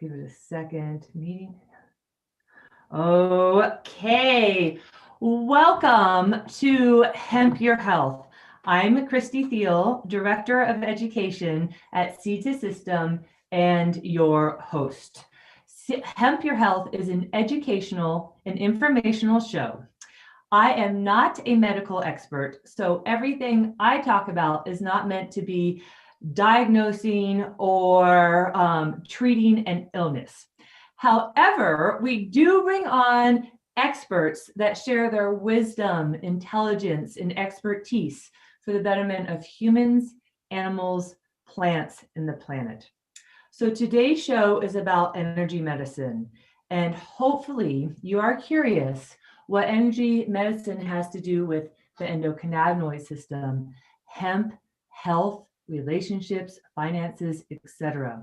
give it a second. Meeting. Okay. Welcome to Hemp Your Health. I'm Christy Thiel, Director of Education at CETA System and your host. Hemp Your Health is an educational and informational show. I am not a medical expert, so everything I talk about is not meant to be diagnosing or treating an illness. However, we do bring on experts that share their wisdom, intelligence, and expertise for the betterment of humans, animals, plants, and the planet. So today's show is about energy medicine, and hopefully you are curious what energy medicine has to do with the endocannabinoid system, hemp, health, relationships, finances, etc.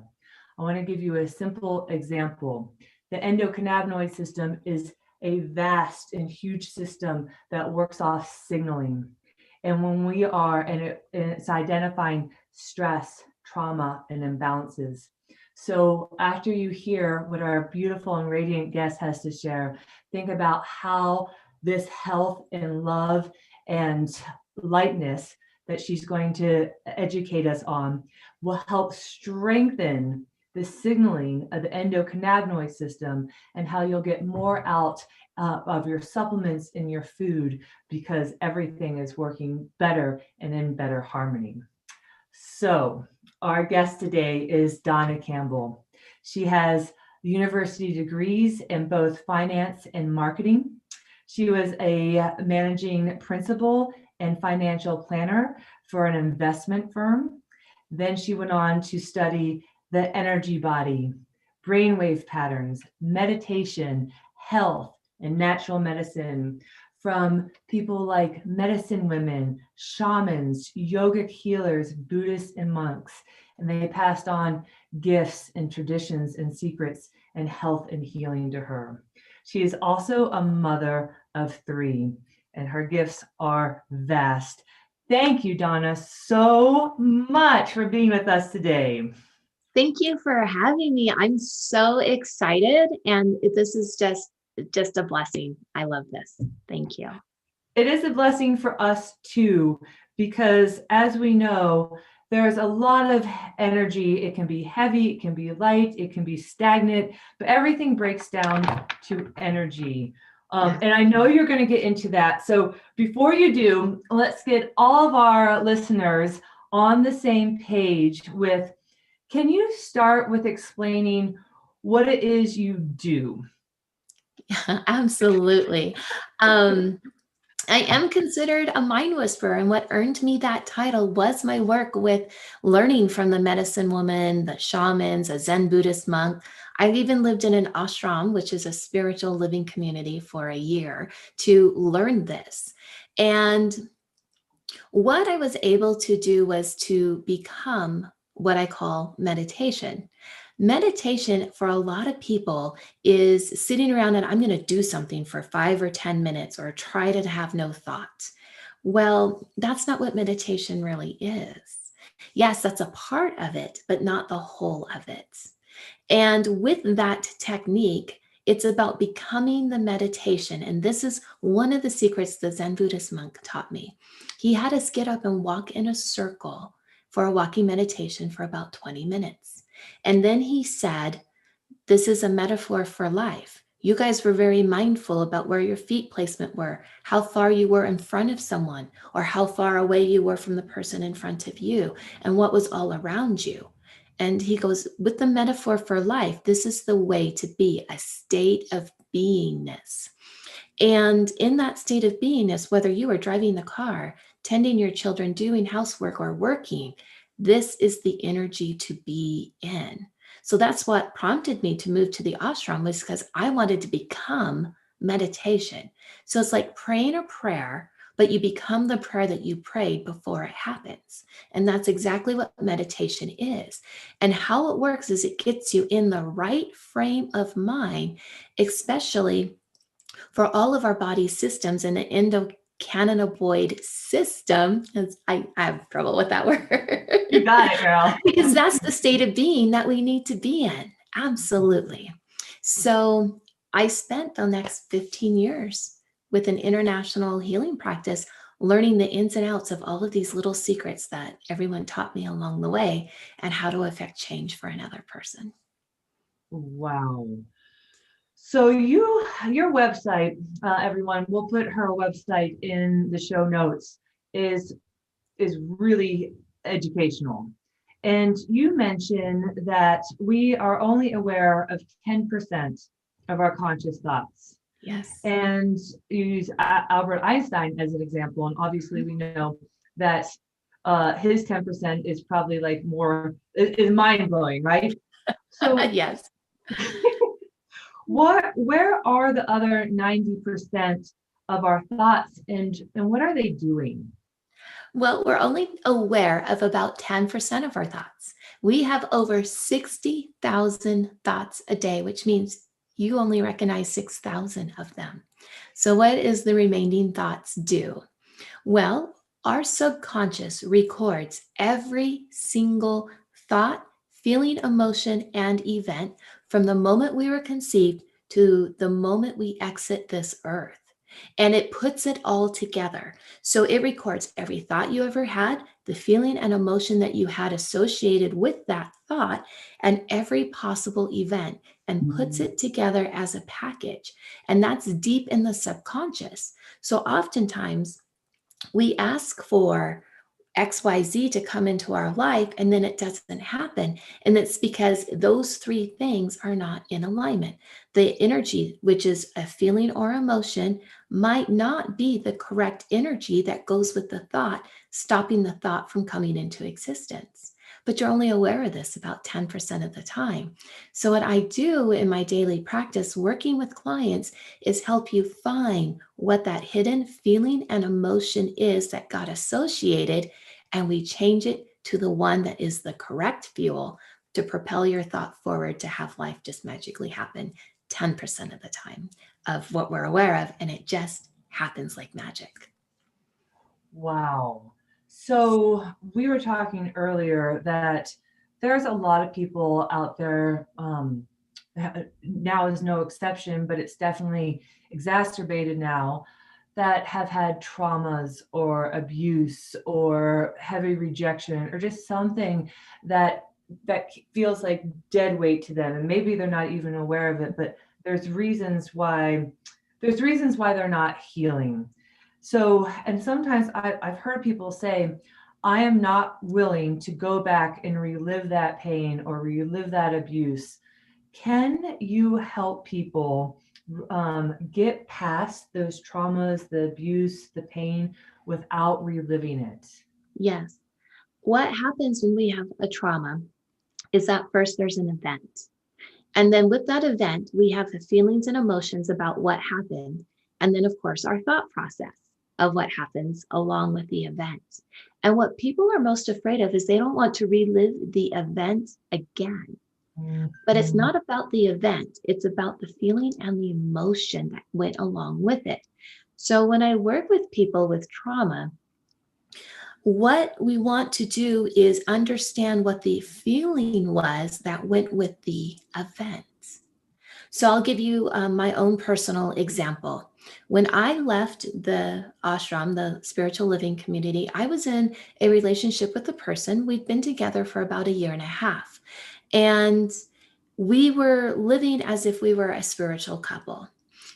I want to give you a simple example. The endocannabinoid system is a vast and huge system that works off signaling. And when we are, and it's identifying stress, trauma, and imbalances. So after you hear what our beautiful and radiant guest has to share, think about how this health and love and lightness that she's going to educate us on will help strengthen the signaling of the endocannabinoid system and how you'll get more out of your supplements in your food because everything is working better and in better harmony. So our guest today is Dawna Campbell. She has university degrees in both finance and marketing. She was a managing principal and financial planner for an investment firm. Then she went on to study the energy body, brainwave patterns, meditation, health, and natural medicine from people like medicine women, shamans, yogic healers, Buddhists, and monks. And they passed on gifts and traditions and secrets and health and healing to her. She is also a mother of 3, and her gifts are vast. Thank you, Dawna, so much for being with us today. Thank you for having me. I'm so excited, and this is just a blessing. I love this. Thank you. It is a blessing for us too, because as we know, there's a lot of energy. It can be heavy, it can be light, it can be stagnant, but everything breaks down to energy. And I know you're going to get into that. So before you do, let's get all of our listeners on the same page with, can you start with explaining what it is you do? Yeah, absolutely. I am considered a mind whisperer, and what earned me that title was my work with learning from the medicine woman, the shamans, a Zen Buddhist monk. I've even lived in an ashram, which is a spiritual living community, for a year to learn this. And what I was able to do was to become what I call meditation. Meditation for a lot of people is sitting around and I'm going to do something for 5 or 10 minutes or try to have no thought. Well, that's not what meditation really is. Yes, that's a part of it, but not the whole of it. And with that technique, it's about becoming the meditation. And this is one of the secrets the Zen Buddhist monk taught me. He had us get up and walk in a circle for a walking meditation for about 20 minutes. And then he said, this is a metaphor for life. You guys were very mindful about where your feet placement were, how far you were in front of someone, or how far away you were from the person in front of you, and what was all around you. And he goes, with the metaphor for life, this is the way to be, a state of beingness. And in that state of beingness, whether you are driving the car, tending your children, doing housework, or working, this is the energy to be in. So that's what prompted me to move to the ashram, was because I wanted to become meditation. So it's like praying a prayer, but you become the prayer that you prayed before it happens. And that's exactly what meditation is. And how it works is it gets you in the right frame of mind, especially for all of our body systems and the endocannabinoid system. I have trouble with that word. You got it, girl. Because that's the state of being that we need to be in. Absolutely. So I spent the next 15 years with an international healing practice, learning the ins and outs of all of these little secrets that everyone taught me along the way and how to affect change for another person. Wow. So your website, everyone, we'll put her website in the show notes, is is really educational. And you mentioned that we are only aware of 10% of our conscious thoughts. Yes. And you use Albert Einstein as an example. And obviously, we know that his 10% is probably like more, is mind blowing, right? So, Yes. where are the other 90% of our thoughts, and what are they doing? Well, we're only aware of about 10% of our thoughts. We have over 60,000 thoughts a day, which means you only recognize 6,000 of them. So, what is the remaining thoughts do? Well, our subconscious records every single thought, feeling, emotion, and event from the moment we were conceived to the moment we exit this earth. And it puts it all together. So it records every thought you ever had, the feeling and emotion that you had associated with that thought, and every possible event, and puts Mhm. it together as a package. And that's deep in the subconscious. So oftentimes, we ask for XYZ to come into our life and then it doesn't happen. And it's because those three things are not in alignment. The energy, which is a feeling or emotion, might not be the correct energy that goes with the thought, stopping the thought from coming into existence. But you're only aware of this about 10% of the time. So, what I do in my daily practice working with clients is help you find what that hidden feeling and emotion is that got associated, and we change it to the one that is the correct fuel to propel your thought forward to have life just magically happen 10% of the time of what we're aware of. And it just happens like magic. Wow. So we were talking earlier that there's a lot of people out there, now is no exception, but it's definitely exacerbated now, that have had traumas or abuse or heavy rejection or just something that feels like dead weight to them. And maybe they're not even aware of it, but there's reasons why they're not healing. So, and sometimes I've heard people say, I am not willing to go back and relive that pain or relive that abuse. Can you help people get past those traumas, the abuse, the pain without reliving it? Yes. What happens when we have a trauma is that first there's an event. And then with that event, we have the feelings and emotions about what happened. And then, of course, our thought process of what happens along with the event. And what people are most afraid of is they don't want to relive the event again. But it's Mhm. not about the event, it's about the feeling and the emotion that went along with it. So when I work with people with trauma, what we want to do is understand what the feeling was that went with the event. So I'll give you my own personal example. When I left the ashram, the spiritual living community, I was in a relationship with a person. We'd been together for about a year and a half. And we were living as if we were a spiritual couple.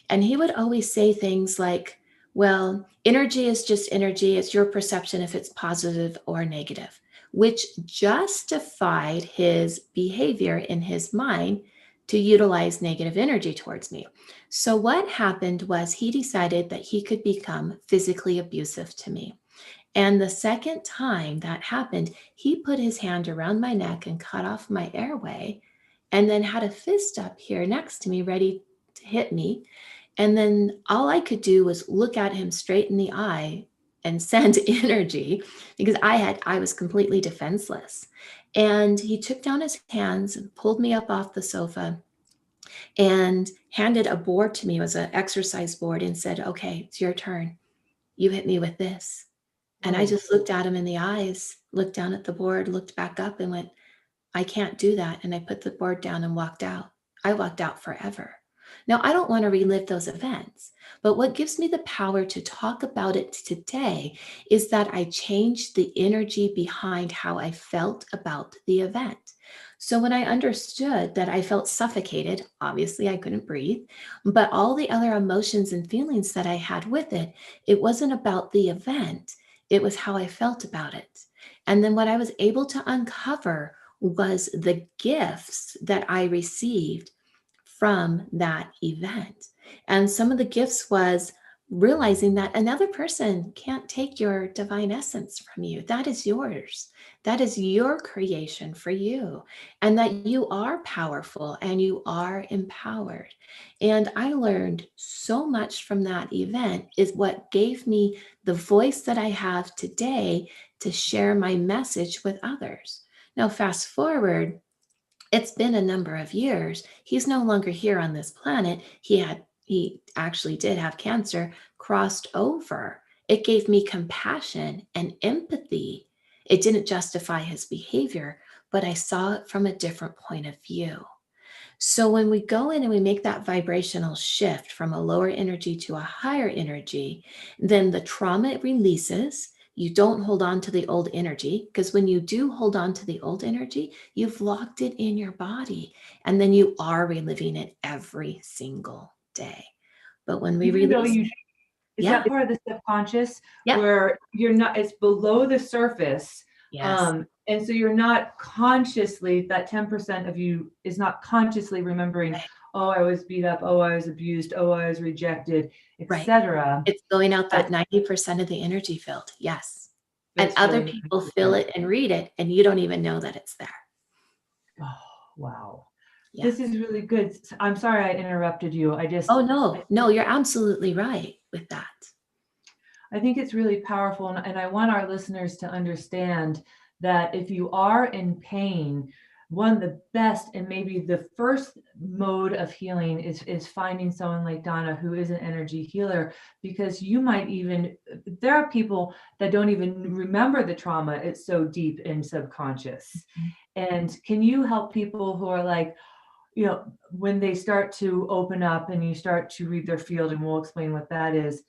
And he would always say things like, well, energy is just energy. It's your perception if it's positive or negative, which justified his behavior in his mind to utilize negative energy towards me. So, what happened was he decided that he could become physically abusive to me. And the second time that happened, he put his hand around my neck and cut off my airway, and then had a fist up here next to me, ready to hit me. And then all I could do was look at him straight in the eye and send energy because I was completely defenseless. And he took down his hands and pulled me up off the sofa and handed a board to me. It was an exercise board and said, okay, it's your turn. You hit me with this. And I Whoa. just looked at him in the eyes, looked down at the board, looked back up and went, I can't do that. And I put the board down and walked out. I walked out forever. Now, I don't want to relive those events, but what gives me the power to talk about it today is that I changed the energy behind how I felt about the event. So when I understood that I felt suffocated, obviously I couldn't breathe, but all the other emotions and feelings that I had with it, it wasn't about the event, it was how I felt about it. And then what I was able to uncover was the gifts that I received from that event. And some of the gifts was realizing that another person can't take your divine essence from you. That is yours. That is your creation for you. And that you are powerful and you are empowered. And I learned so much from that event, is what gave me the voice that I have today to share my message with others. Now, fast forward, it's been a number of years. He's no longer here on this planet. He actually did have cancer, crossed over. It gave me compassion and empathy. It didn't justify his behavior, but I saw it from a different point of view. So when we go in and we make that vibrational shift from a lower energy to a higher energy, then the trauma releases. You don't hold on to the old energy, because when you do hold on to the old energy, you've locked it in your body, and then you are reliving it every single day. But when we Even though release, is that part of the subconscious yeah, where you're not, it's below the surface. yes, And so you're not consciously, that 10% of you is not consciously remembering, oh, I was beat up, oh, I was abused, oh, I was rejected, right. etc. It's going out that 90% of the energy field. Yes. And That's other really people nice. feel it and read it, and you don't even know that it's there. Oh, wow. Yeah. This is really good. I'm sorry I interrupted you. Oh, no, you're absolutely right with that. I think it's really powerful. And I want our listeners to understand that if you are in pain, one of the best and maybe the first mode of healing is finding someone like Dawna who is an energy healer, because you might even, there are people that don't even remember the trauma. It's so deep and subconscious. And can you help people who are like, when they start to open up and you start to read their field, and we'll explain what that is,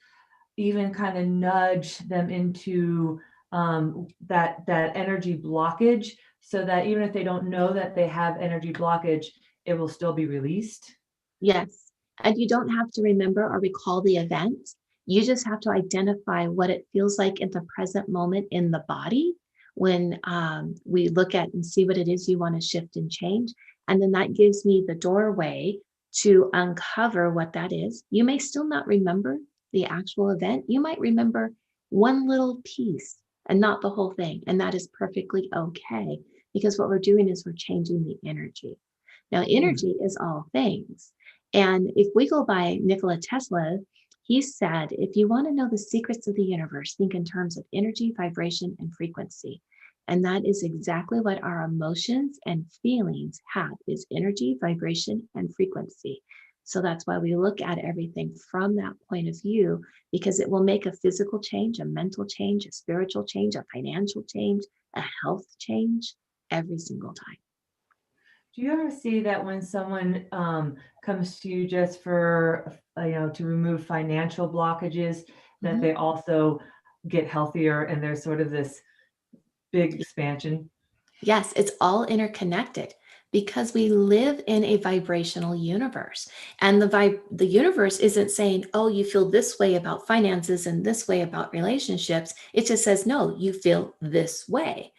even kind of nudge them into that energy blockage, so that even if they don't know that they have energy blockage, it will still be released? Yes. And you don't have to remember or recall the event. You just have to identify what it feels like in the present moment in the body when we look at and see what it is you want to shift and change. And then that gives me the doorway to uncover what that is. You may still not remember the actual event. You might remember one little piece and not the whole thing. And that is perfectly okay, because what we're doing is we're changing the energy. Now, energy is all things. And if we go by Nikola Tesla, he said, if you want to know the secrets of the universe, think in terms of energy, vibration, and frequency. And that is exactly what our emotions and feelings have, is energy, vibration, and frequency. So that's why we look at everything from that point of view, because it will make a physical change, a mental change, a spiritual change, a financial change, a health change every single time. Do you ever see that when someone comes to you just for, to remove financial blockages, that they also get healthier and there's sort of this big expansion? Yes, it's all interconnected, because we live in a vibrational universe. And the universe isn't saying, oh, you feel this way about finances and this way about relationships. It just says, no, you feel this way.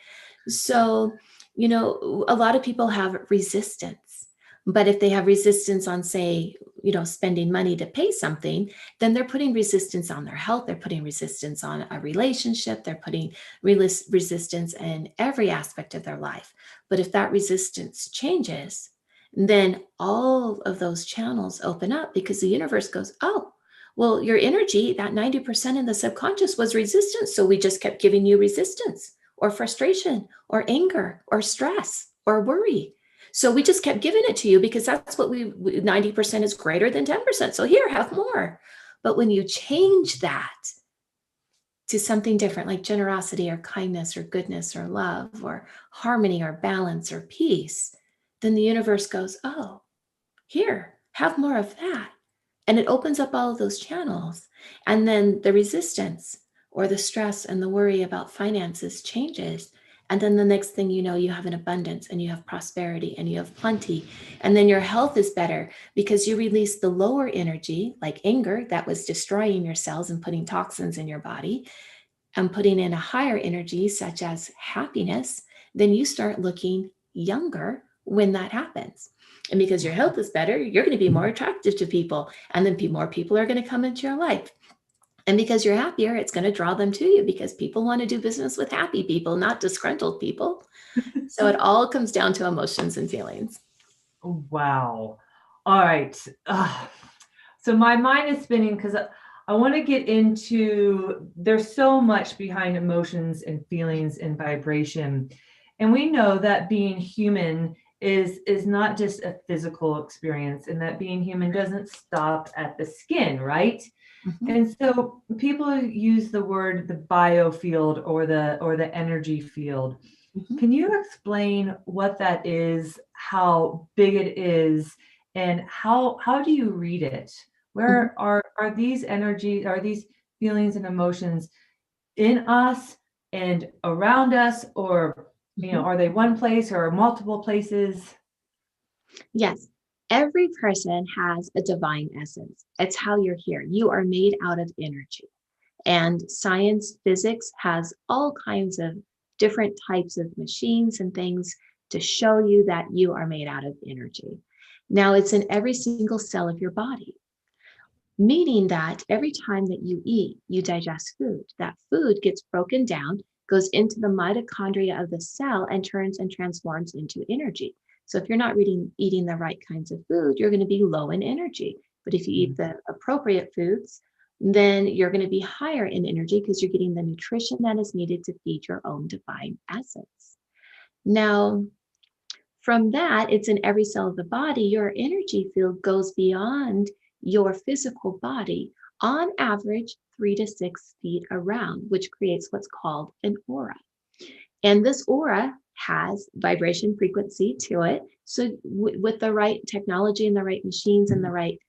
So, a lot of people have resistance, but if they have resistance on, say, spending money to pay something, then they're putting resistance on their health. They're putting resistance on a relationship. They're putting resistance in every aspect of their life. But if that resistance changes, then all of those channels open up, because the universe goes, oh, well, your energy, that 90% in the subconscious was resistance. So we just kept giving you resistance or frustration or anger or stress or worry. So we just kept giving it to you, because that's what 90% is greater than 10%. So here, have more. But when you change that, to something different, like generosity or kindness or goodness or love or harmony or balance or peace, then the universe goes, oh, here, have more of that. And it opens up all of those channels. And then the resistance or the stress and the worry about finances changes. And then the next thing you know, you have an abundance and you have prosperity and you have plenty. And then your health is better because you release the lower energy, like anger, that was destroying your cells and putting toxins in your body, and putting in a higher energy, such as happiness. Then you start looking younger when that happens. And because your health is better, you're going to be more attractive to people. And then more people are going to come into your life. And because you're happier, it's going to draw them to you because people want to do business with happy people, not disgruntled people. So it all comes down to emotions and feelings. Wow. All right. So my mind is spinning because I want to get into, there's so much behind emotions and feelings and vibration. And we know that being human is not just a physical experience, and that being human doesn't stop at the skin, right? Mm-hmm. And so people use the word the biofield or the energy field. Mm-hmm. Can you explain what that is, how big it is, and how do you read it? Where are these energies, are these feelings and emotions in us and around us, or are they one place or multiple places? Yes. Every person has a divine essence. It's how you're here. You are made out of energy. And science, physics has all kinds of different types of machines and things to show you that you are made out of energy. Now, it's in every single cell of your body, meaning that every time that you eat, you digest food. That food gets broken down, goes into the mitochondria of the cell, and turns and transforms into energy. So if you're not eating the right kinds of food, you're going to be low in energy. But if you eat the appropriate foods, then you're going to be higher in energy because you're getting the nutrition that is needed to feed your own divine essence. Now, from that, it's in every cell of the body. Your energy field goes beyond your physical body, on average 3 to 6 feet around, which creates what's called an aura. And this aura has vibration frequency to it. So with the right technology and the right machines and the right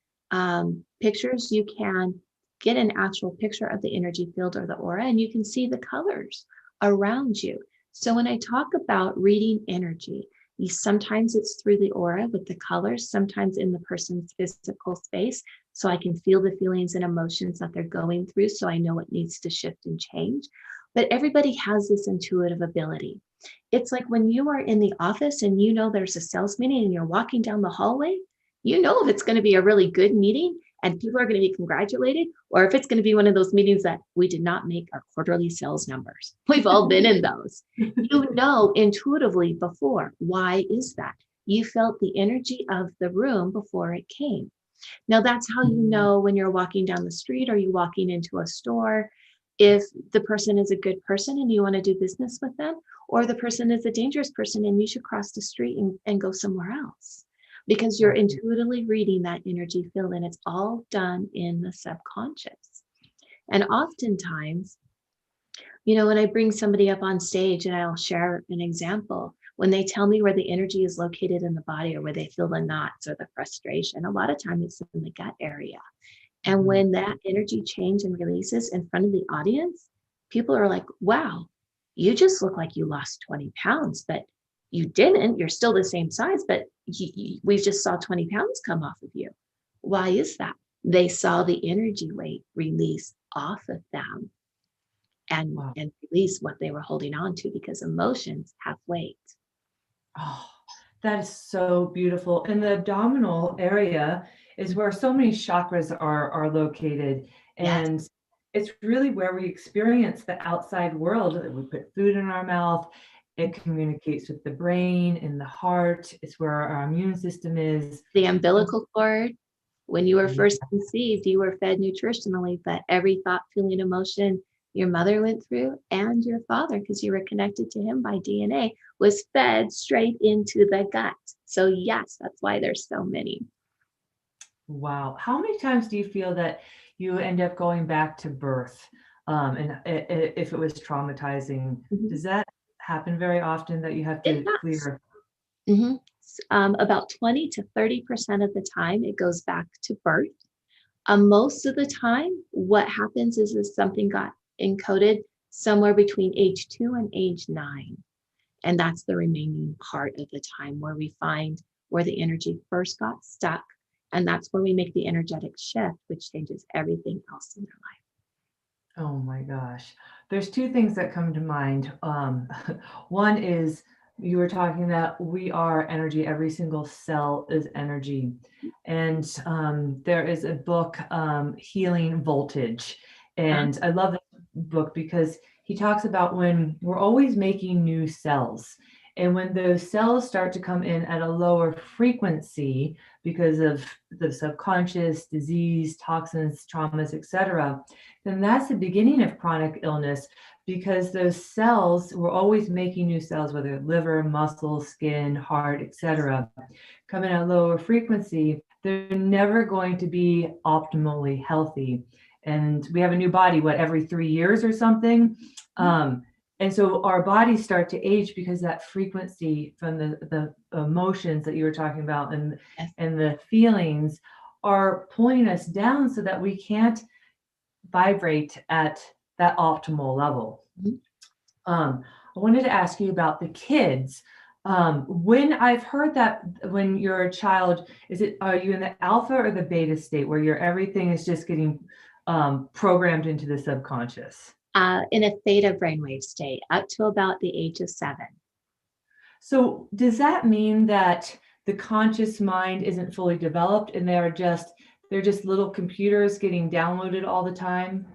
pictures, you can get an actual picture of the energy field or the aura, and you can see the colors around you. So when I talk about reading energy, sometimes it's through the aura with the colors, sometimes in the person's physical space, so I can feel the feelings and emotions that they're going through, so I know what needs to shift and change. But everybody has this intuitive ability. It's like when you are in the office and you know there's a sales meeting and you're walking down the hallway, you know if it's going to be a really good meeting and people are going to be congratulated, or if it's going to be one of those meetings that we did not make our quarterly sales numbers. We've all been in those. You know intuitively before. Why is that? You felt the energy of the room before it came. Now, that's how you know when you're walking down the street or you walking into a store, if the person is a good person and you want to do business with them, or the person is a dangerous person and you should cross the street and go somewhere else, because you're intuitively reading that energy field, and it's all done in the subconscious. And oftentimes, when I bring somebody up on stage and I'll share an example, when they tell me where the energy is located in the body or where they feel the knots or the frustration, a lot of times it's in the gut area. And when that energy change and releases in front of the audience, people are like, wow, you just look like you lost 20 pounds, but you didn't. You're still the same size, but we just saw 20 pounds come off of you. Why is that? They saw the energy weight release off of them and release what they were holding on to, because emotions have weight. Oh, that is so beautiful. And the abdominal area is where so many chakras are located. And Yes. it's really where we experience the outside world. We put food in our mouth. It communicates with the brain and the heart. It's where our immune system is. The umbilical cord. When you were first conceived, you were fed nutritionally, but every thought, feeling, emotion your mother went through and your father, because you were connected to him by DNA, was fed straight into the gut. So yes, that's why there's so many. Wow. How many times do you feel that you end up going back to birth? And if it was traumatizing, Mhm. does that happen very often that you have It to does. clear? Mhm. About 20 to 30% of the time, it goes back to birth. Most of the time, what happens is something got encoded somewhere between age 2 and age 9. And that's the remaining part of the time where we find where the energy first got stuck. And that's where we make the energetic shift, which changes everything else in their life. Oh my gosh. There's two things that come to mind. One is you were talking that we are energy, every single cell is energy. And there is a book, Healing Voltage. Uh, And I love this book because he talks about when we're always making new cells. And when those cells start to come in at a lower frequency because of the subconscious, disease, toxins, traumas, etc., then that's the beginning of chronic illness because those cells, we're always making new cells, whether liver, muscle, skin, heart, etc., coming at a lower frequency, they're never going to be optimally healthy. And we have a new body, what, every 3 years or something? And so our bodies start to age because that frequency from the emotions that you were talking about yes. and the feelings are pulling us down so that we can't vibrate at that optimal level. Mhm. I wanted to ask you about the kids. When I've heard that when you're a child, are you in the alpha or the beta state where everything is just getting programmed into the subconscious? In a theta brainwave state up to about the age of 7. So does that mean that the conscious mind isn't fully developed and they're just little computers getting downloaded all the time?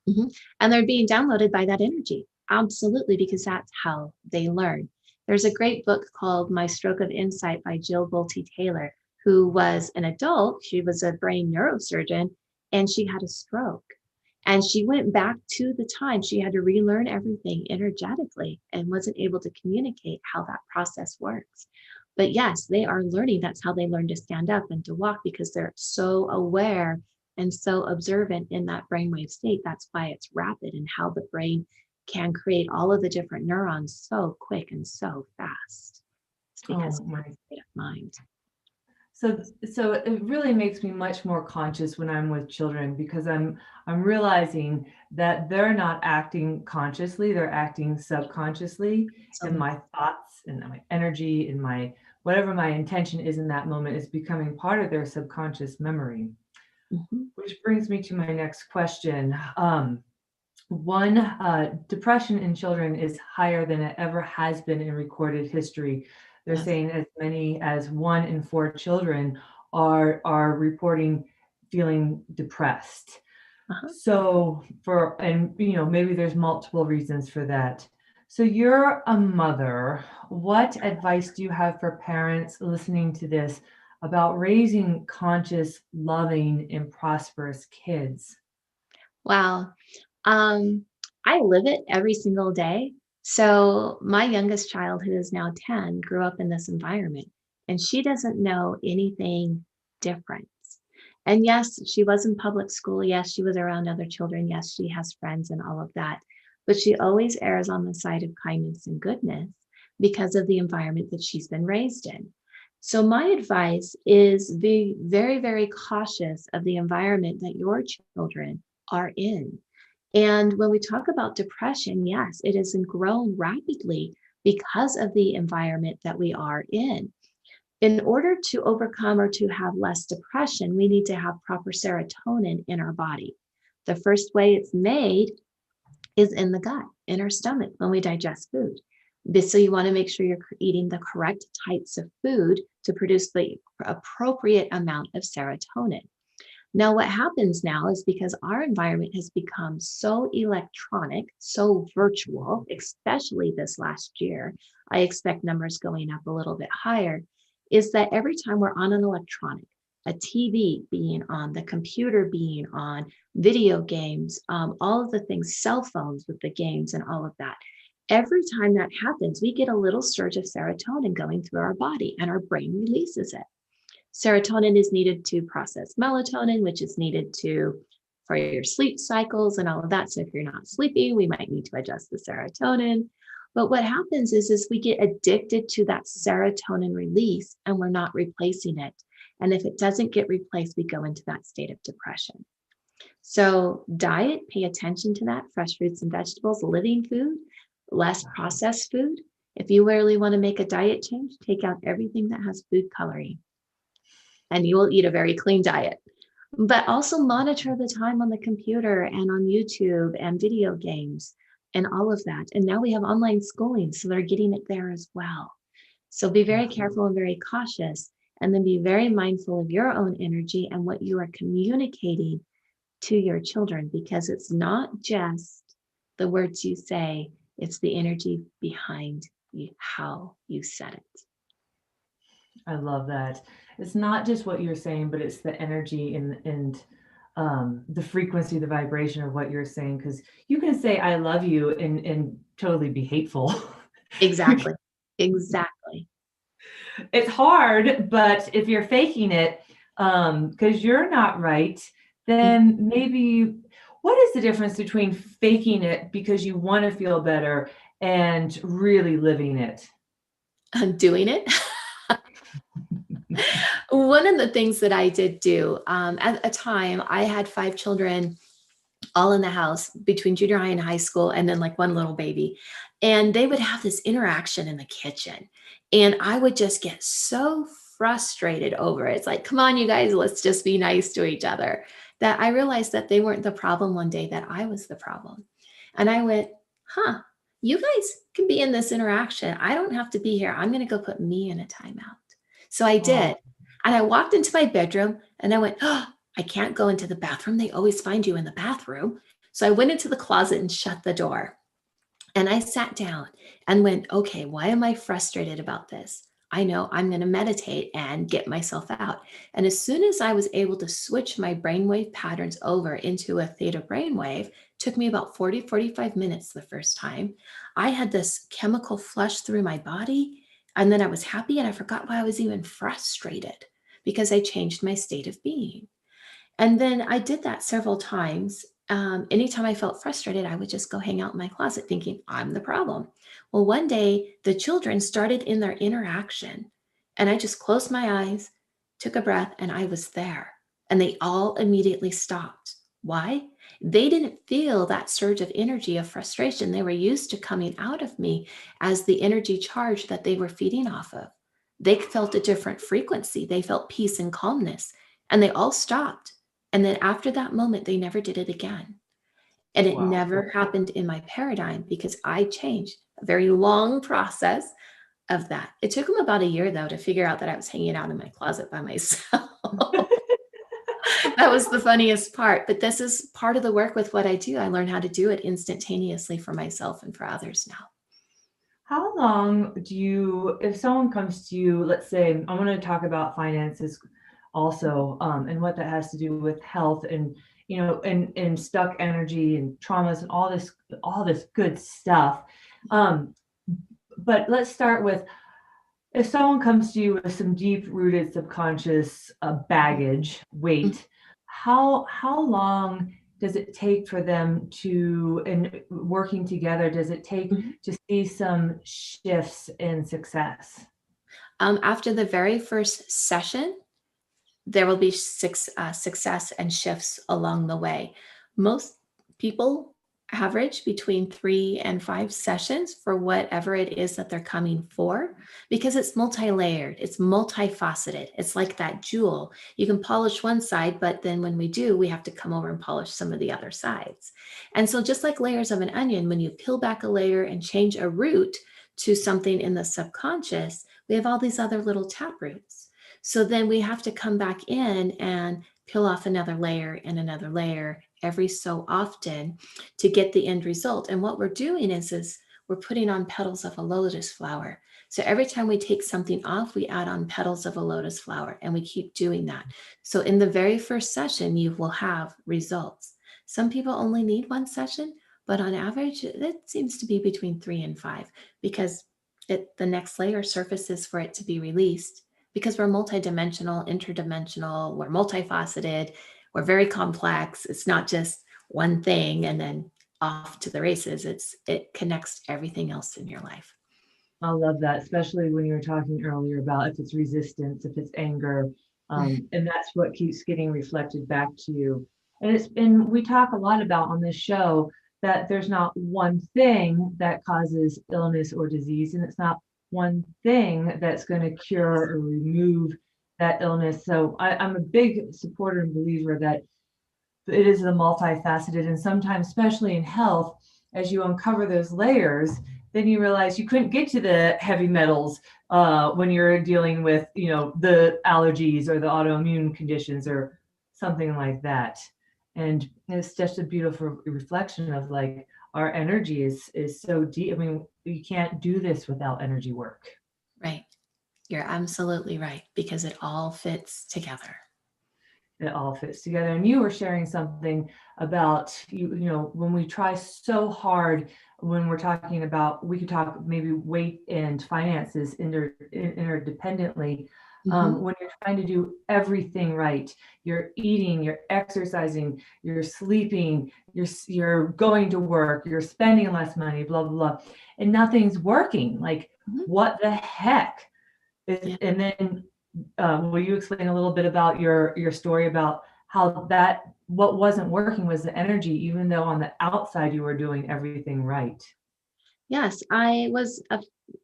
Mhm. And they're being downloaded by that energy. Absolutely, because that's how they learn. There's a great book called My Stroke of Insight by Jill Bolte Taylor, who was an adult. She was a brain neurosurgeon and she had a stroke. And she went back to the time she had to relearn everything energetically and wasn't able to communicate how that process works. But yes, they are learning. That's how they learn to stand up and to walk because they're so aware and so observant in that brainwave state. That's why it's rapid and how the brain can create all of the different neurons so quick and so fast. It's because Oh of my. the state of mind. So it really makes me much more conscious when I'm with children because I'm realizing that they're not acting consciously, they're acting subconsciously, and So my thoughts and my energy and my whatever my intention is in that moment is becoming part of their subconscious memory. mhm, Which brings me to my next question. One, depression in children is higher than it ever has been in recorded history. They're yes. saying as many as 1 in 4 children are reporting feeling depressed. Uh-huh. So and maybe there's multiple reasons for that. So you're a mother. What advice do you have for parents listening to this about raising conscious, loving, and prosperous kids? Wow. Um, I live it every single day. So my youngest child, who is now 10, grew up in this environment and she doesn't know anything different. And yes, she was in public school. Yes, she was around other children. Yes, she has friends and all of that. But she always errs on the side of kindness and goodness because of the environment that she's been raised in. So, my advice is be very, very cautious of the environment that your children are in. And when we talk about depression, yes, it has grown rapidly because of the environment that we are in. In order to overcome or to have less depression, we need to have proper serotonin in our body. The first way it's made is in the gut, in our stomach, when we digest food. So you want to make sure you're eating the correct types of food to produce the appropriate amount of serotonin. Now, what happens now is because our environment has become so electronic, so virtual, especially this last year, I expect numbers going up a little bit higher, is that every time we're on an electronic, a TV being on, the computer being on, video games, all of the things, cell phones with the games and all of that. Every time that happens, we get a little surge of serotonin going through our body and our brain releases it. Serotonin is needed to process melatonin, which is needed to for your sleep cycles and all of that. So if you're not sleeping, we might need to adjust the serotonin. But what happens is we get addicted to that serotonin release and we're not replacing it. And if it doesn't get replaced, we go into that state of depression. So diet, pay attention to that. Fresh fruits and vegetables, living food, less processed food. If you really want to make a diet change, take out everything that has food coloring and you will eat a very clean diet. But also monitor the time on the computer and on YouTube and video games and all of that. And now we have online schooling, so they're getting it there as well. So be very careful and very cautious, and then be very mindful of your own energy and what you are communicating to your children, because it's not just the words you say, it's the energy behind you, how you said it. I love that. It's not just what you're saying, but it's the energy and the frequency, the vibration of what you're saying. Because you can say "I love you" and totally be hateful. Exactly. Exactly. It's hard, but if you're faking it, because you're not right, then maybe what is the difference between faking it because you want to feel better and really living it? I'm doing it. One of the things that I did do at a time, I had 5 children all in the house between junior high and high school, and then like one little baby. And they would have this interaction in the kitchen. And I would just get so frustrated over it. It's like, come on, you guys, let's just be nice to each other. That I realized that they weren't the problem one day, that I was the problem. And I went, huh, you guys can be in this interaction. I don't have to be here. I'm going to go put me in a timeout. So I Oh, did. And I walked into my bedroom and I went, oh, I can't go into the bathroom. They always find you in the bathroom. So I went into the closet and shut the door. And I sat down and went, okay, why am I frustrated about this? I know I'm going to meditate and get myself out. And as soon as I was able to switch my brainwave patterns over into a theta brainwave, took me about 45 minutes the first time. I had this chemical flush through my body. And then I was happy and I forgot why I was even frustrated because I changed my state of being. And then I did that several times. Anytime I felt frustrated, I would just go hang out in my closet thinking I'm the problem. Well, one day the children started in their interaction and I just closed my eyes, took a breath, and I was there. And they all immediately stopped. Why? They didn't feel that surge of energy of frustration. They were used to coming out of me as the energy charge that they were feeding off of. They felt a different frequency. They felt peace and calmness, and they all stopped. And then after that moment, they never did it again. And it wow. never happened in my paradigm because I changed. A very long process of that. It took them about a year, though, to figure out that I was hanging out in my closet by myself. That was the funniest part. But this is part of the work with what I do. I learned how to do it instantaneously for myself and for others now. How long do you, if someone comes to you, let's say, I want to talk about finances also, and what that has to do with health and, and stuck energy and traumas and all this good stuff. But let's start with, if someone comes to you with some deep rooted subconscious baggage, weight, how long does it take for them to, and working together, does it take to see some shifts in success? After the very first session, there will be success and shifts along the way. Most people average between 3 and 5 sessions for whatever it is that they're coming for, because it's multi-layered, it's multifaceted. It's like that jewel. You can polish one side, but then when we do, we have to come over and polish some of the other sides. And so just like layers of an onion, when you peel back a layer and change a root to something in the subconscious, we have all these other little tap roots. So then we have to come back in and peel off another layer and another layer every so often to get the end result. And what we're doing is we're putting on petals of a lotus flower. So every time we take something off, we add on petals of a lotus flower, and we keep doing that. So in the very first session, you will have results. Some people only need one session, but on average, it seems to be between 3 and 5 because the next layer surfaces for it to be released. Because we're multidimensional, interdimensional, we're multifaceted, We're very complex. It's not just one thing and then off to the races. It connects everything else in your life. I love that, especially when you were talking earlier about if it's resistance, if it's anger, and that's what keeps getting reflected back to you. And we talk a lot about on this show that there's not one thing that causes illness or disease, and it's not one thing that's going to cure or remove that illness. So I'm a big supporter and believer that it is a multifaceted, and sometimes, especially in health, as you uncover those layers, then you realize you couldn't get to the heavy metals when you're dealing with, the allergies or the autoimmune conditions or something like that. And it's just a beautiful reflection of like our energy is so deep. I mean, you can't do this without energy work. Right. You're absolutely right, because it all fits together. It all fits together. And you were sharing something about when we try so hard, when we're talking about, we could talk maybe weight and finances interdependently. When you're trying to do everything right, you're eating, you're exercising, you're sleeping, you're going to work, you're spending less money, blah blah blah, and nothing's working. Like, what the heck? Yeah. And then will you explain a little bit about your story about how what wasn't working was the energy, even though on the outside you were doing everything right? Yes, I was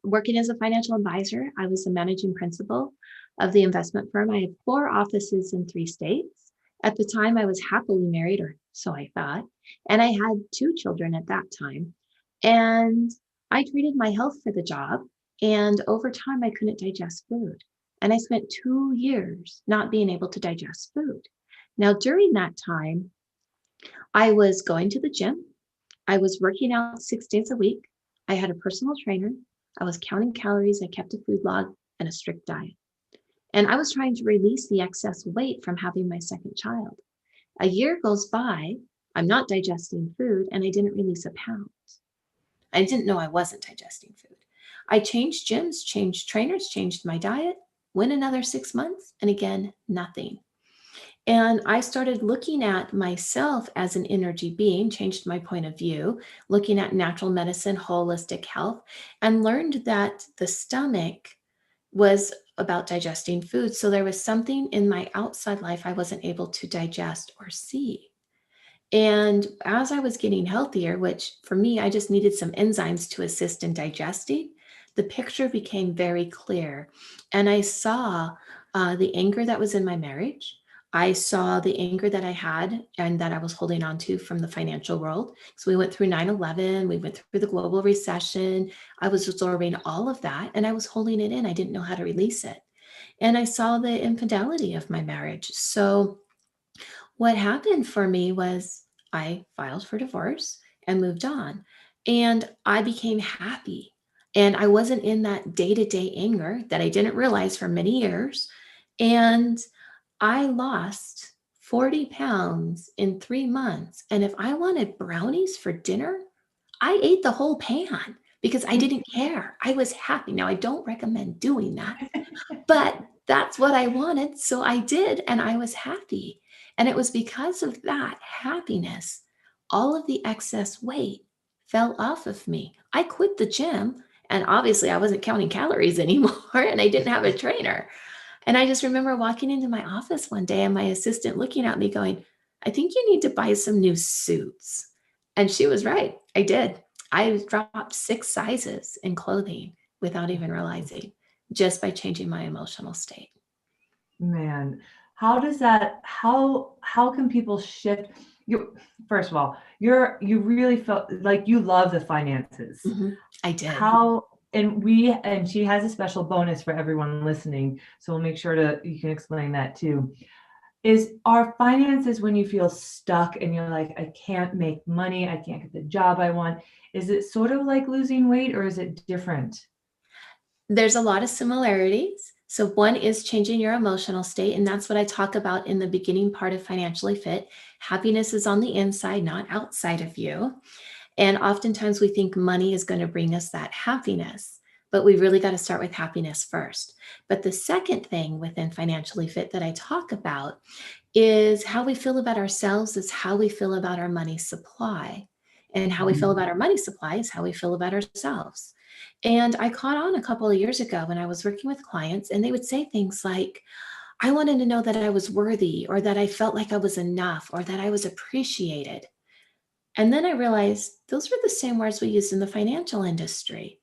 working as a financial advisor. I was the managing principal of the investment firm. I had 4 offices in 3 states. At the time, I was happily married, or so I thought, and I had 2 children at that time. And I treated my health for the job, and over time, I couldn't digest food. And I spent 2 years not being able to digest food. Now, during that time, I was going to the gym. I was working out 6 days a week. I had a personal trainer. I was counting calories. I kept a food log and a strict diet. And I was trying to release the excess weight from having my second child. A year goes by, I'm not digesting food, and I didn't release a pound. I didn't know I wasn't digesting food. I changed gyms, changed trainers, changed my diet, went another 6 months, and again, nothing. And I started looking at myself as an energy being, changed my point of view, looking at natural medicine, holistic health, and learned that the stomach was about digesting food. So there was something in my outside life I wasn't able to digest or see. And as I was getting healthier, which for me, I just needed some enzymes to assist in digesting, the picture became very clear. And I saw the anger that was in my marriage. I saw the anger that I had and that I was holding on to from the financial world. So we went through 9/11, we went through the global recession. I was absorbing all of that and I was holding it in. I didn't know how to release it. And I saw the infidelity of my marriage. So what happened for me was I filed for divorce and moved on. And I became happy. And I wasn't in that day to day anger that I didn't realize for many years. And I lost 40 pounds in 3 months. And if I wanted brownies for dinner, I ate the whole pan because I didn't care. I was happy. Now, I don't recommend doing that, but that's what I wanted. So I did, and I was happy. And it was because of that happiness, all of the excess weight fell off of me. I quit the gym, and obviously I wasn't counting calories anymore, and I didn't have a trainer. And I just remember walking into my office one day and my assistant looking at me going, I think you need to buy some new suits. And she was right. I did. I dropped 6 sizes in clothing without even realizing, just by changing my emotional state. Man, how can people shift? First of all, you really felt like you love the finances. I did. And she has a special bonus for everyone listening, so we'll make sure you can explain that too. Is our finances, when you feel stuck and you're like, I can't make money, I can't get the job I want, is it sort of like losing weight, or is it different? There's a lot of similarities. So one is changing your emotional state, and that's what I talk about in the beginning part of Financially Fit. Happiness is on the inside, not outside of you. And oftentimes we think money is going to bring us that happiness. but we really got to start with happiness first. But the second thing within Financially Fit that I talk about is how we feel about ourselves is how we feel about our money supply. And how we feel about our money supply is how we feel about ourselves. And I caught on a couple of years ago when I was working with clients, and they would say things like, I wanted to know that I was worthy, or that I felt like I was enough, or that I was appreciated. And then I realized those were the same words we use in the financial industry.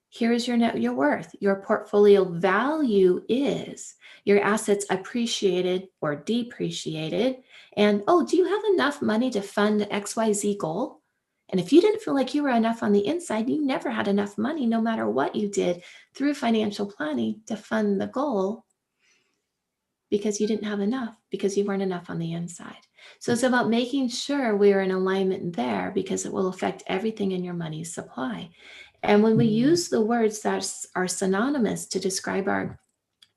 Here is your worth. Your portfolio value is your assets appreciated or depreciated. And oh, do you have enough money to fund XYZ goal? And if you didn't feel like you were enough on the inside, you never had enough money, no matter what you did through financial planning to fund the goal, because you didn't have enough, because you weren't enough on the inside. So it's about making sure we're in alignment there, because it will affect everything in your money supply. And when we use the words that are synonymous to describe our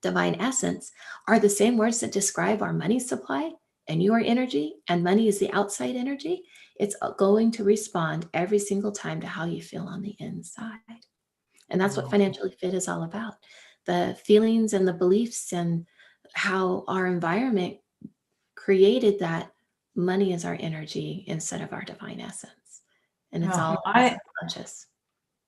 divine essence, are the same words that describe our money supply and your energy, and money is the outside energy, it's going to respond every single time to how you feel on the inside. And that's what Financially Fit is all about. The feelings and the beliefs and how our environment created that money is our energy instead of our divine essence. And it's all subconscious.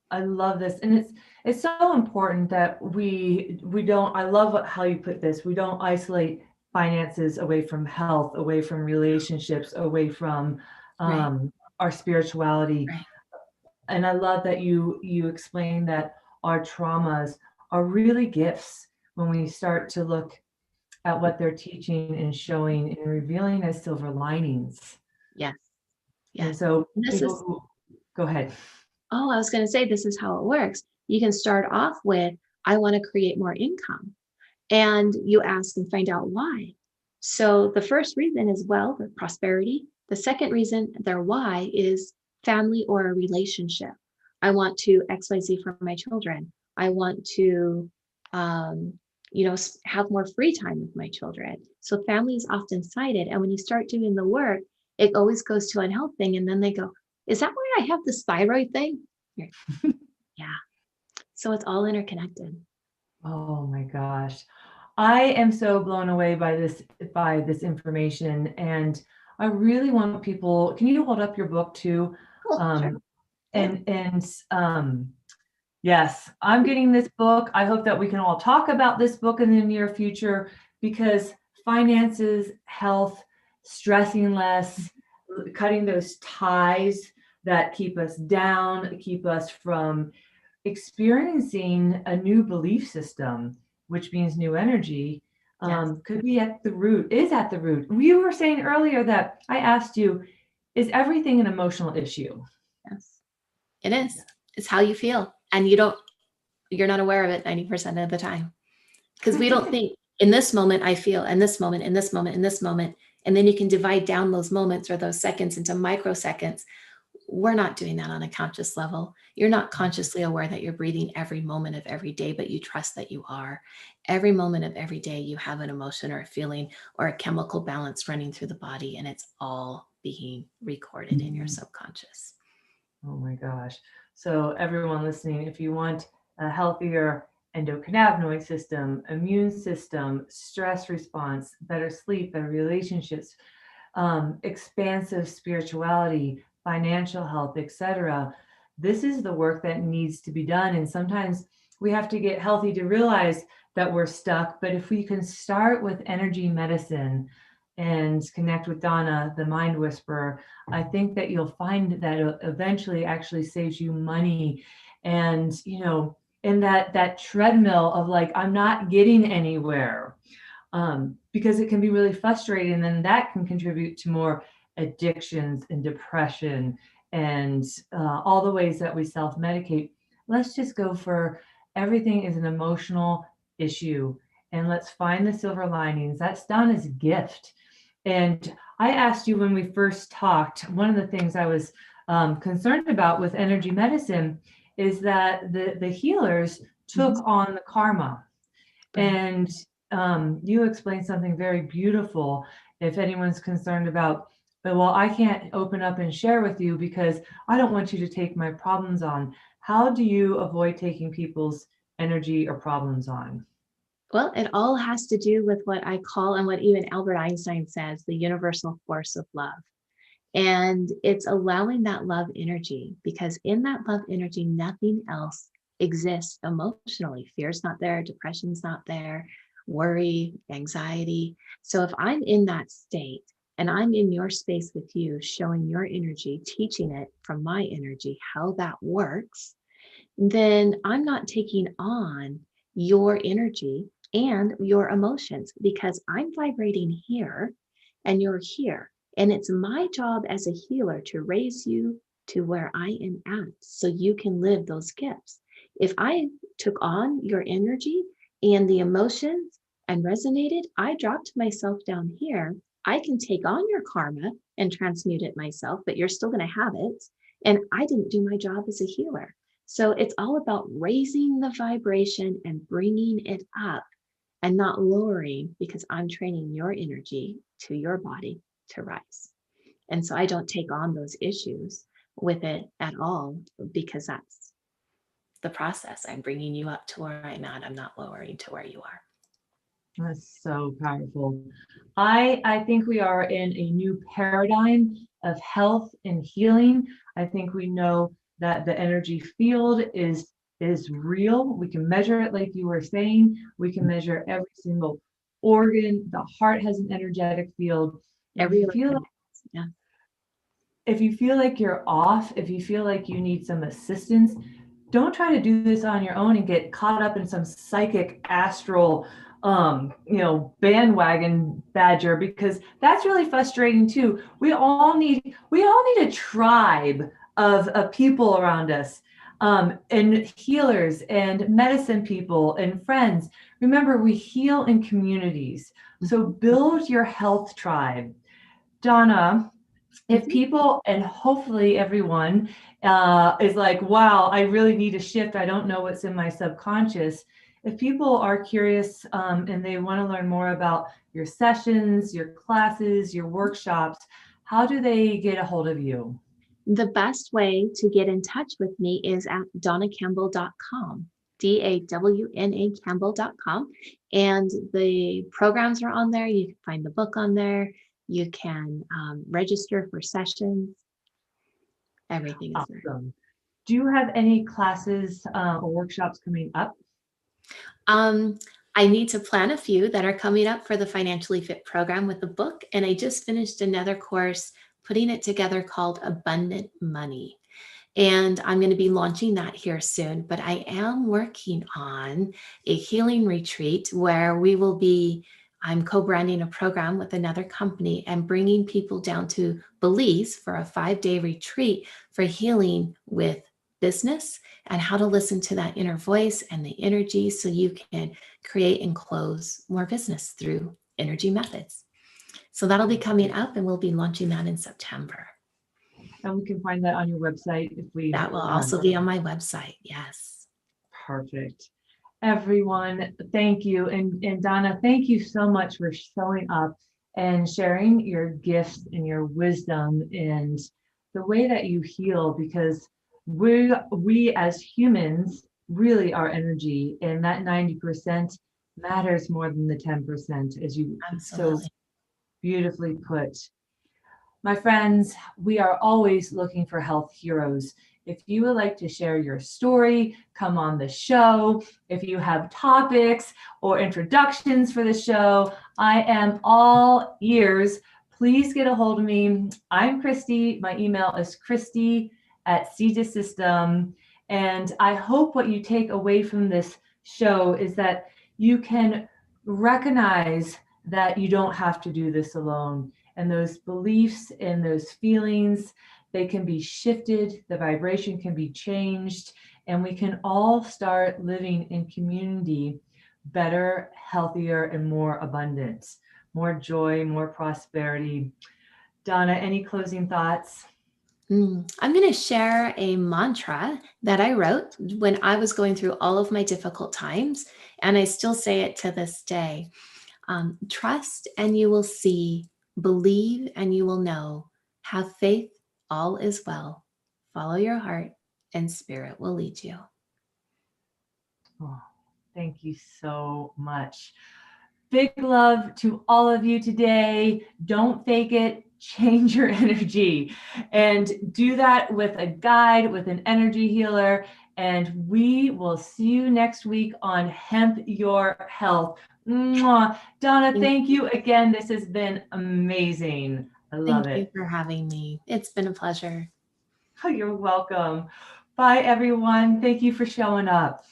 I love this. And it's so important that we don't, I love how you put this. We don't isolate finances away from health, away from relationships, away from our spirituality. Right. And I love that you explain that our traumas are really gifts when we start to look at what they're teaching and showing and revealing as silver linings. Yes. And so this is, go ahead. Oh, I was going to say, this is how it works. You can start off with, I want to create more income. And you ask and find out why. So the first reason is wealth or prosperity. The second reason, their why, is family or a relationship. I want to XYZ for my children. I want to, have more free time with my children. So family is often cited. And when you start doing the work, it always goes to a health thing. And then they go, is that why I have this thyroid thing? Yeah. So it's all interconnected. Oh my gosh. I am so blown away by this information. And I really want people, can you hold up your book too? Sure. Yes, I'm getting this book. I hope that we can all talk about this book in the near future, because finances, health, stressing less, cutting those ties that keep us down, keep us from experiencing a new belief system, which means new energy, could be at the root, is at the root. You were saying earlier that I asked you, is everything an emotional issue? Yes, it is. It's how you feel. And you're not aware of it 90% of the time. Because we don't think, in this moment, I feel, in this moment, in this moment, in this moment. And then you can divide down those moments or those seconds into microseconds. We're not doing that on a conscious level. You're not consciously aware that you're breathing every moment of every day, but you trust that you are. Every moment of every day, you have an emotion or a feeling or a chemical balance running through the body, and it's all being recorded in your subconscious. Oh my gosh. So everyone listening, if you want a healthier endocannabinoid system, immune system, stress response, better sleep, better relationships, expansive spirituality, financial health, etc., this is the work that needs to be done. And sometimes we have to get healthy to realize that we're stuck. But if we can start with energy medicine and connect with Dawna, the mind whisperer, I think that you'll find that it eventually actually saves you money. And, in that treadmill of like, I'm not getting anywhere, because it can be really frustrating. And then that can contribute to more addictions and depression and all the ways that we self-medicate. Let's just go for everything is an emotional issue. And let's find the silver linings. That's Dawna's gift. And I asked you when we first talked, one of the things I was concerned about with energy medicine is that the healers took on the karma. And you explained something very beautiful. If anyone's concerned about, well, I can't open up and share with you because I don't want you to take my problems on. How do you avoid taking people's energy or problems on? Well, it all has to do with what I call, and what even Albert Einstein says, the universal force of love. And it's allowing that love energy, because in that love energy, nothing else exists emotionally. Fear's not there, depression's not there, worry, anxiety. So if I'm in that state and I'm in your space with you, showing your energy, teaching it from my energy, how that works, then I'm not taking on your energy and your emotions, because I'm vibrating here and you're here. And it's my job as a healer to raise you to where I am at so you can live those gifts. If I took on your energy and the emotions and resonated, I dropped myself down here. I can take on your karma and transmute it myself, but you're still going to have it. And I didn't do my job as a healer. So it's all about raising the vibration and bringing it up and not lowering, because I'm training your energy to your body to rise. And so I don't take on those issues with it at all, because that's the process. I'm bringing you up to where I'm at. I'm not lowering to where you are. That's so powerful. I think we are in a new paradigm of health and healing. I think we know that the energy field is real. We can measure it, like you were saying. We can measure every single organ. The heart has an energetic field. If Every you feel like, yeah. if you feel like you're off, if you feel like you need some assistance, don't try to do this on your own and get caught up in some psychic astral bandwagon badger, because that's really frustrating too. We all need a tribe of people around us, and healers and medicine people and friends. Remember, we heal in communities, so build your health tribe. Dawna, if people, and hopefully everyone is like, wow, I really need a shift, I don't know what's in my subconscious. If people are curious, and they want to learn more about your sessions, your classes, your workshops, how do they get a hold of you? The best way to get in touch with me is at dawnacampbell.com, DAWNA Campbell.com. And the programs are on there. You can find the book on there. You can register for sessions. Everything is there. Awesome. Do you have any classes or workshops coming up? I need to plan a few that are coming up for the Financially Fit program with the book. And I just finished another course, putting it together, called Abundant Money. And I'm going to be launching that here soon. But I am working on a healing retreat where I'm co-branding a program with another company and bringing people down to Belize for a 5-day retreat for healing with business and how to listen to that inner voice and the energy so you can create and close more business through energy methods. So that'll be coming up, and we'll be launching that in September. And we can find that on your website if we. That will also be on my website. Yes. Perfect. Everyone, thank you. And Dawna, thank you so much for showing up and sharing your gifts and your wisdom and the way that you heal, because we as humans really are energy, and that 90% matters more than the 10%, as you Absolutely. so beautifully put. My friends, we are always looking for health heroes. If you would like to share your story, come on the show. If you have topics or introductions for the show, I am all ears. Please get a hold of me. I'm Christy. My email is christy@CETASystem. And I hope what you take away from this show is that you can recognize that you don't have to do this alone. And those beliefs and those feelings, they can be shifted, the vibration can be changed, and we can all start living in community better, healthier, and more abundant, more joy, more prosperity. Dawna, any closing thoughts? I'm going to share a mantra that I wrote when I was going through all of my difficult times, and I still say it to this day. Trust and you will see, believe and you will know, have faith, all is well, follow your heart, and spirit will lead you. Oh, Thank you so much. Big love to all of you today. Don't fake it, change your energy, and do that with a guide, with an energy healer. And we will see you next week on Hemp Your Health. Mwah. Dawna, thank you again. This has been amazing. I love Thank you it. for having me. It's been a pleasure. Oh, you're welcome. Bye, everyone. Thank you for showing up.